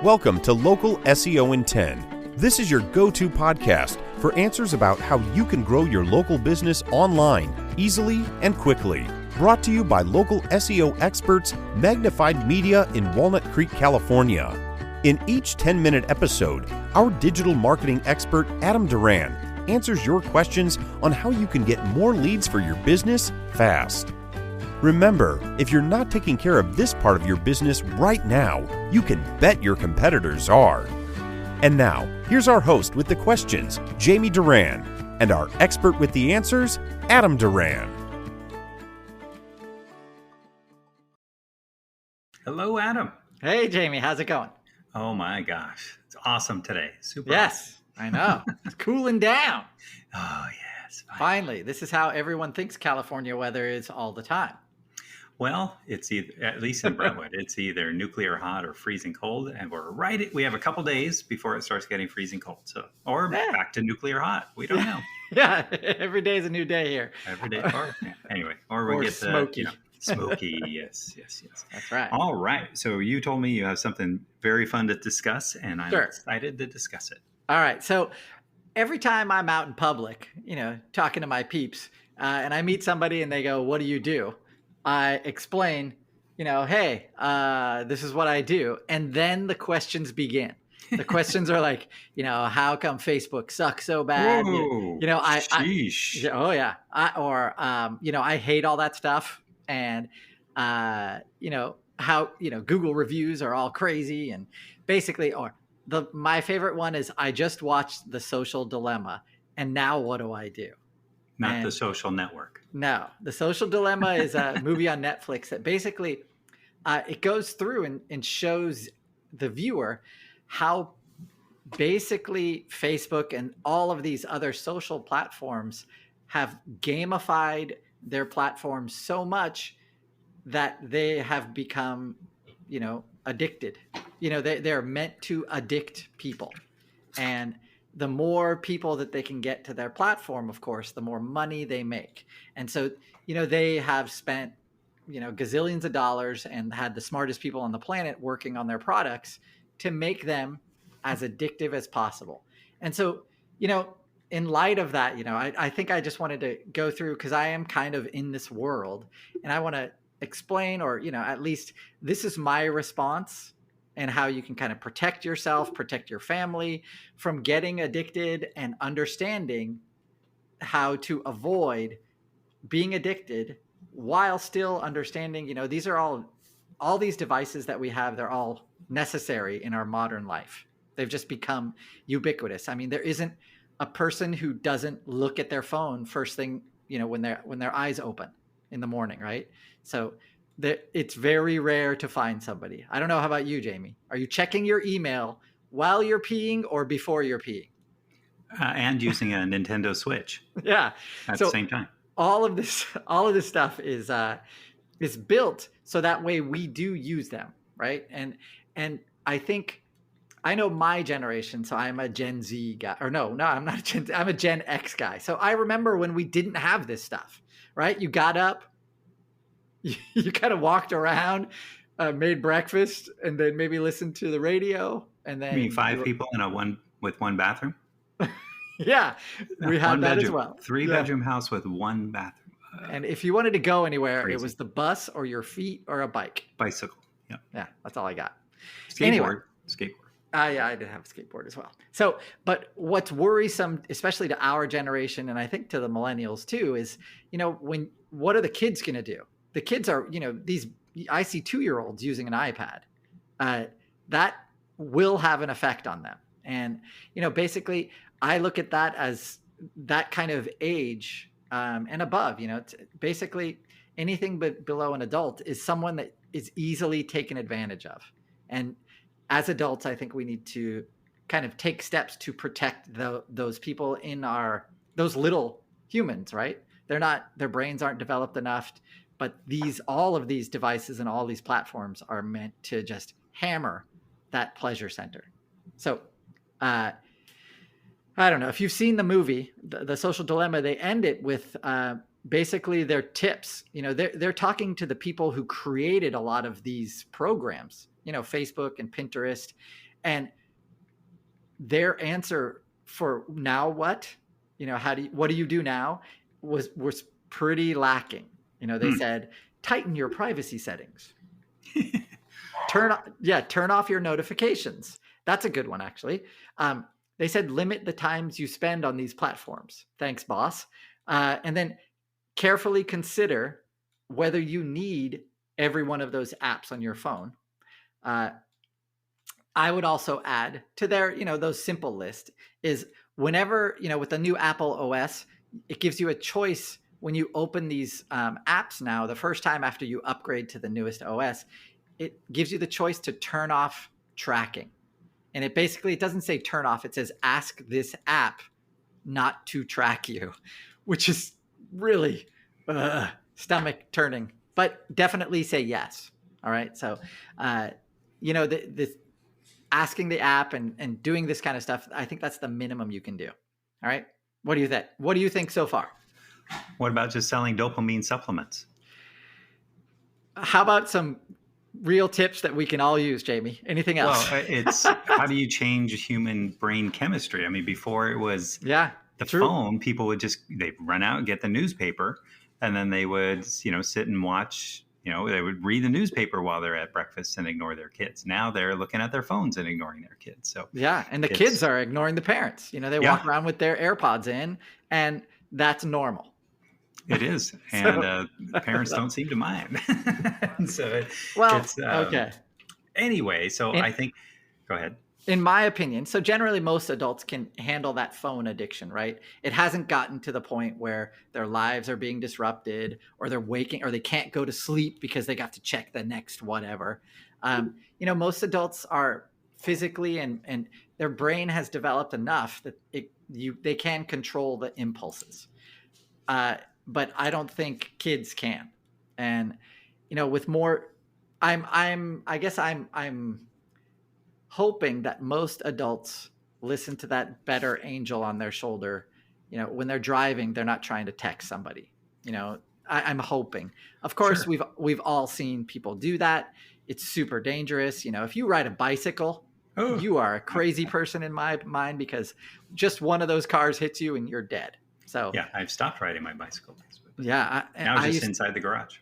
Welcome to Local SEO in 10. This is your go-to podcast for answers about how you can grow your local business online easily and quickly. Brought to you by local SEO experts Magnified Media in Walnut Creek, California. In each 10-minute episode, our digital marketing expert Adam Duran answers your questions on how you can get more leads for your business fast. Remember, if you're not taking care of this part of your business right now, you can bet your competitors are. And now, here's our host with the questions, Jamie Duran, and our expert with the answers, Adam Duran. Hello, Adam. Hey, Jamie. How's it going? Oh, my gosh. It's awesome today. Super Yes, awesome. I know. It's cooling down. Oh, yes. Finally, this is how everyone thinks California weather is all the time. Well, it's either, at least in Brentwood, it's either nuclear hot or freezing cold. And we have a couple days before it starts getting freezing cold. Or back to nuclear hot. We don't know. Yeah, every day is a new day here. Every day. Anyway, or we get smoky. Smoky. Yes. That's right. All right. So you told me you have something very fun to discuss, and I'm Sure. excited to discuss it. All right. So every time I'm out in public, talking to my peeps, and I meet somebody and they go, "What do you do?" I explain, hey, this is what I do. And then the questions begin. The questions are like, how come Facebook sucks so bad? Whoa, sheesh. I hate all that stuff. And, how, Google reviews are all crazy. And basically, my favorite one is I just watched The Social Dilemma. And now what do I do? Not The Social Network. No, The Social Dilemma is a movie on Netflix that basically it goes through and shows the viewer how basically Facebook and all of these other social platforms have gamified their platforms so much that they have become, addicted. They're meant to addict people. And the more people that they can get to their platform, of course, the more money they make. And so, they have spent, gazillions of dollars and had the smartest people on the planet working on their products to make them as addictive as possible. And so, in light of that, I think I just wanted to go through, because I am kind of in this world, and I want to explain, or, at least this is my response, and how you can kind of protect yourself, protect your family from getting addicted, and understanding how to avoid being addicted while still understanding, these are all these devices that we have, they're all necessary in our modern life. They've just become ubiquitous. I mean, there isn't a person who doesn't look at their phone first thing, when their eyes open in the morning, right? So it's very rare to find somebody. I don't know. How about you, Jamie? Are you checking your email while you're peeing or before you're peeing? And using a Nintendo Switch. Yeah. At the same time. All of this stuff is built so that way we do use them, right? And I think I know my generation, so I'm a Gen Z guy. Or no, I'm not a Gen Z. I'm a Gen X guy. So I remember when we didn't have this stuff, right? You got up, you kind of walked around, made breakfast, and then maybe listened to the radio. And then you mean five people with one bathroom? Yeah, we had that as well. 3-bedroom house with one bathroom. And if you wanted to go anywhere, crazy. It was the bus or your feet or a bike. Bicycle. Yeah. Yeah, that's all I got. Skateboard. Yeah, I did have a skateboard as well. So, but what's worrisome, especially to our generation, and I think to the millennials too, is, what are the kids going to do? The kids are, I see 2-year-olds using an iPad. That will have an effect on them. And, basically I look at that as that kind of age and above, it's basically anything but below an adult is someone that is easily taken advantage of. And as adults, I think we need to kind of take steps to protect those people in those little humans, right? Their brains aren't developed enough, but all of these devices and all these platforms are meant to just hammer that pleasure center. So, I don't know if you've seen the movie, The Social Dilemma. They end it with basically their tips. They're talking to the people who created a lot of these programs, Facebook and Pinterest, And their answer for now what, what do you do now was pretty lacking. They said, tighten your privacy settings. Turn off your notifications. That's a good one, actually. They said, limit the times you spend on these platforms. Thanks, boss. And then carefully consider whether you need every one of those apps on your phone. I would also add to their, those simple list is whenever, with the new Apple OS, it gives you a choice when you open these apps now, the first time after you upgrade to the newest OS, it gives you the choice to turn off tracking. And it doesn't say turn off. It says, ask this app not to track you, which is really stomach turning, but definitely say yes. All right. So, this asking the app and doing this kind of stuff, I think that's the minimum you can do. All right. What do you think? What do you think so far? What about just selling dopamine supplements? How about some real tips that we can all use, Jamie? Anything else? Well, it's how do you change human brain chemistry? I mean, before it was phone, people would they'd run out and get the newspaper, and then they would, sit and watch, they would read the newspaper while they're at breakfast and ignore their kids. Now they're looking at their phones and ignoring their kids. So and the kids are ignoring the parents. They walk around with their AirPods in, and that's normal. It is. And parents don't seem to mind. Okay. Anyway, I think, go ahead. In my opinion, so generally most adults can handle that phone addiction, right? It hasn't gotten to the point where their lives are being disrupted or they're waking or they can't go to sleep because they got to check the next whatever. Most adults are physically and their brain has developed enough that they can control the impulses. But I don't think kids can. And, with more, I'm hoping that most adults listen to that better angel on their shoulder. When they're driving, they're not trying to text somebody. I'm hoping. Of course, we've all seen people do that. It's super dangerous. If you ride a bicycle, you are a crazy person in my mind because just one of those cars hits you and you're dead. So I've stopped riding my bicycle. Yeah, now just inside the garage.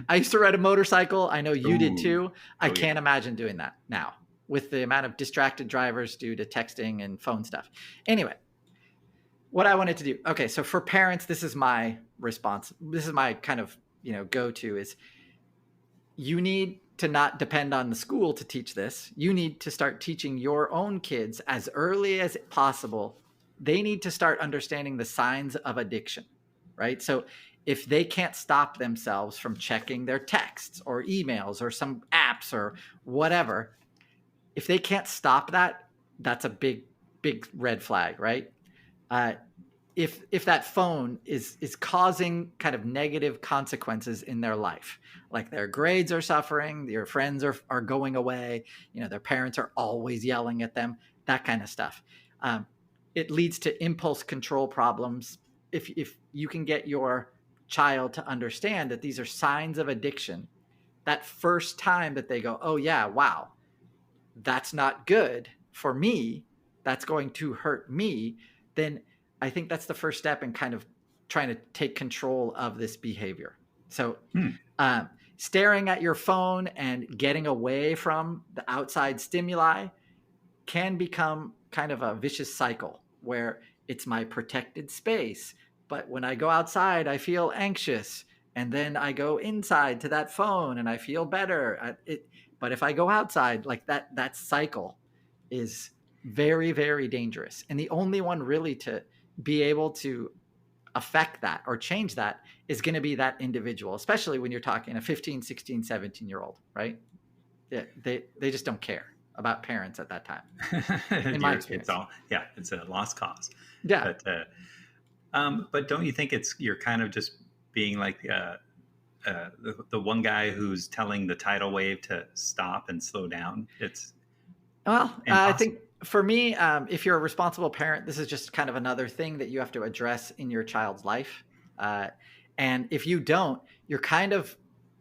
I used to ride a motorcycle. I know you did too. I can't imagine doing that now with the amount of distracted drivers due to texting and phone stuff. Anyway, what I wanted to do. Okay, so for parents, this is my response. This is my kind of, go-to is you need to not depend on the school to teach this. You need to start teaching your own kids as early as possible. They need to start understanding the signs of addiction, right? So if they can't stop themselves from checking their texts or emails or some apps or whatever, if they can't stop that, that's a big, big red flag, right? If that phone is causing kind of negative consequences in their life, like their grades are suffering, their friends are going away, their parents are always yelling at them, that kind of stuff. It leads to impulse control problems. If you can get your child to understand that these are signs of addiction, that first time that they go, oh yeah, wow, that's not good for me, that's going to hurt me, then I think that's the first step in kind of trying to take control of this behavior. So staring at your phone and getting away from the outside stimuli can become kind of a vicious cycle where it's my protected space. But when I go outside, I feel anxious. And then I go inside to that phone and I feel better. But if I go outside, like that cycle is very, very dangerous. And the only one really to be able to affect that or change that is going to be that individual, especially when you're talking a 15, 16, 17-year-old, right? They just don't care about parents at that time. In my experience. It's a lost cause. Yeah. But don't you think you're kind of just being like the one guy who's telling the tidal wave to stop and slow down? I think for me, if you're a responsible parent, this is just kind of another thing that you have to address in your child's life. And if you don't, you're kind of,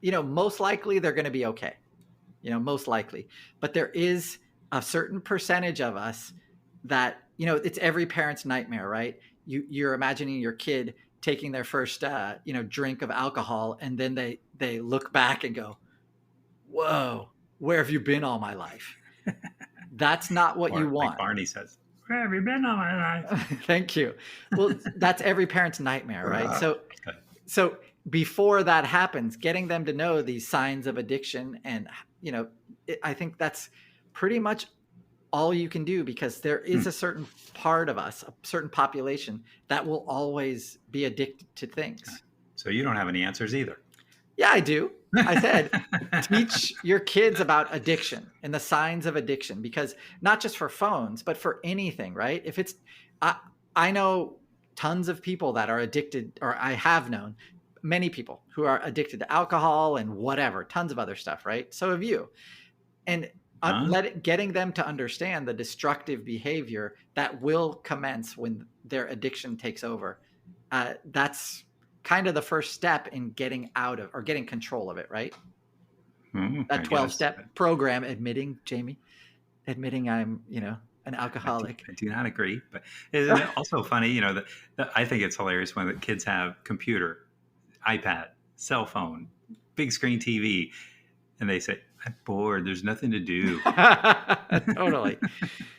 most likely they're going to be okay. Most likely. But there is a certain percentage of us that, it's every parent's nightmare, right? You're imagining your kid taking their first, drink of alcohol, and then they look back and go, whoa, where have you been all my life? That's not what you want. Like Barney says, where have you been all my life? Thank you. Well, that's every parent's nightmare, right? So before that happens, getting them to know these signs of addiction, and, I think that's pretty much all you can do, because there is a certain part of us, a certain population that will always be addicted to things. So you don't have any answers either. Yeah, I do. I said, teach your kids about addiction and the signs of addiction, because not just for phones, but for anything, right? If it's, I know tons of people that are addicted, or I have known many people who are addicted to alcohol and whatever, tons of other stuff, right? So have you. And getting them to understand the destructive behavior that will commence when their addiction takes over. That's kind of the first step in getting out of, or getting control of it, right? That 12-step program, admitting I'm, an alcoholic. I do not agree, but isn't it also funny, that I think it's hilarious when the kids have computer, iPad, cell phone, big screen TV, and they say, I'm bored, there's nothing to do. Totally.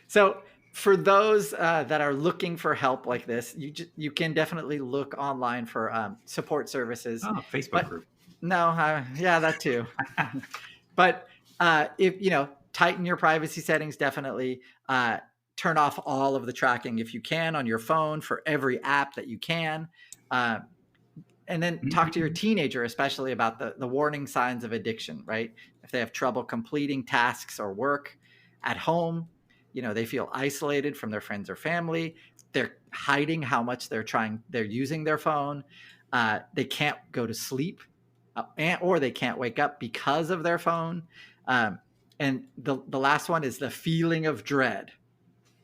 So for those that are looking for help like this, you can definitely look online for support services. Oh, Facebook group. No, yeah, that too. But if, tighten your privacy settings, definitely. Turn off all of the tracking if you can on your phone for every app that you can. And then talk to your teenager, especially about the warning signs of addiction, right? If they have trouble completing tasks or work at home, they feel isolated from their friends or family. They're hiding how much they're using their phone. They can't go to sleep or they can't wake up because of their phone. And the last one is the feeling of dread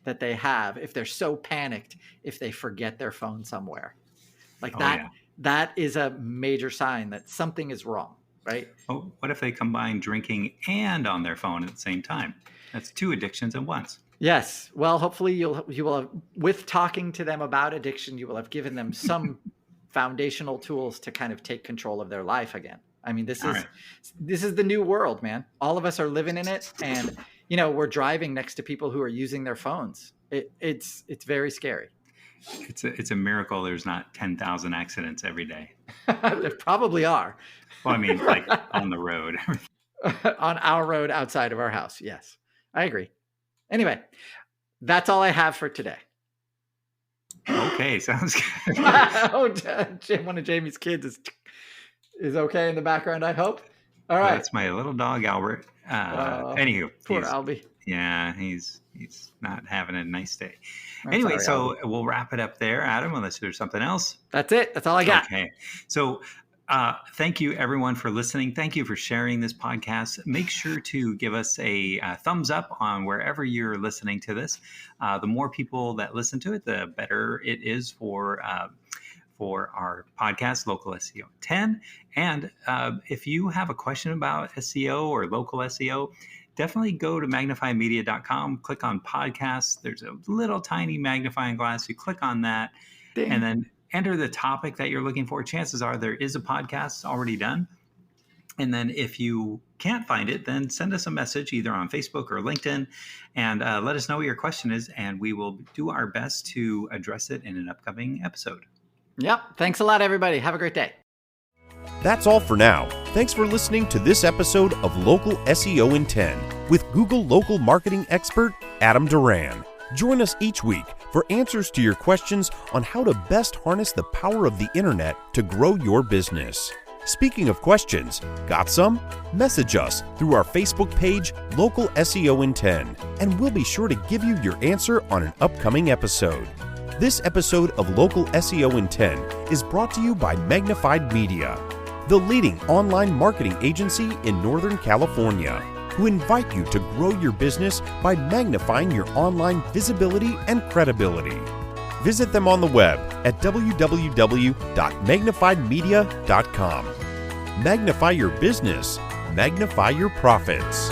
that they have if they're so panicked if they forget their phone somewhere. Like that. Yeah. That is a major sign that something is wrong, right? Oh, what if they combine drinking and on their phone at the same time? That's two addictions at once. Yes. Well, hopefully you will have, with talking to them about addiction, you will have given them some foundational tools to kind of take control of their life again. I mean, this is the new world, man. All of us are living in it, and we're driving next to people who are using their phones. It's very scary. It's a miracle there's not 10,000 accidents every day. There probably are. Well, I mean, like on the road. On our road outside of our house. Yes, I agree. Anyway, that's all I have for today. Okay, sounds good. One of Jamie's kids is okay in the background, I hope. All right. That's my little dog, Albert. Anywho. Poor Albie. Yeah, he's not having a nice day. Anyway, so we'll wrap it up there, Adam, unless there's something else. That's it. That's all I got. Okay. So thank you, everyone, for listening. Thank you for sharing this podcast. Make sure to give us a thumbs up on wherever you're listening to this. The more people that listen to it, the better it is for our podcast, Local SEO 10. And if you have a question about SEO or local SEO, definitely go to magnifiedmedia.com, click on podcasts. There's a little tiny magnifying glass. You click on that. Ding. And then enter the topic that you're looking for. Chances are there is a podcast already done. And then if you can't find it, then send us a message either on Facebook or LinkedIn and let us know what your question is. And we will do our best to address it in an upcoming episode. Yep. Thanks a lot, everybody. Have a great day. That's all for now. Thanks for listening to this episode of Local SEO in 10 with Google local marketing expert Adam Duran. Join us each week for answers to your questions on how to best harness the power of the internet to grow your business. Speaking of questions, got some? Message us through our Facebook page, Local SEO in 10, and we'll be sure to give you your answer on an upcoming episode. This episode of Local SEO in 10 is brought to you by Magnified Media, the leading online marketing agency in Northern California, who invite you to grow your business by magnifying your online visibility and credibility. Visit them on the web at www.magnifiedmedia.com. Magnify your business, magnify your profits.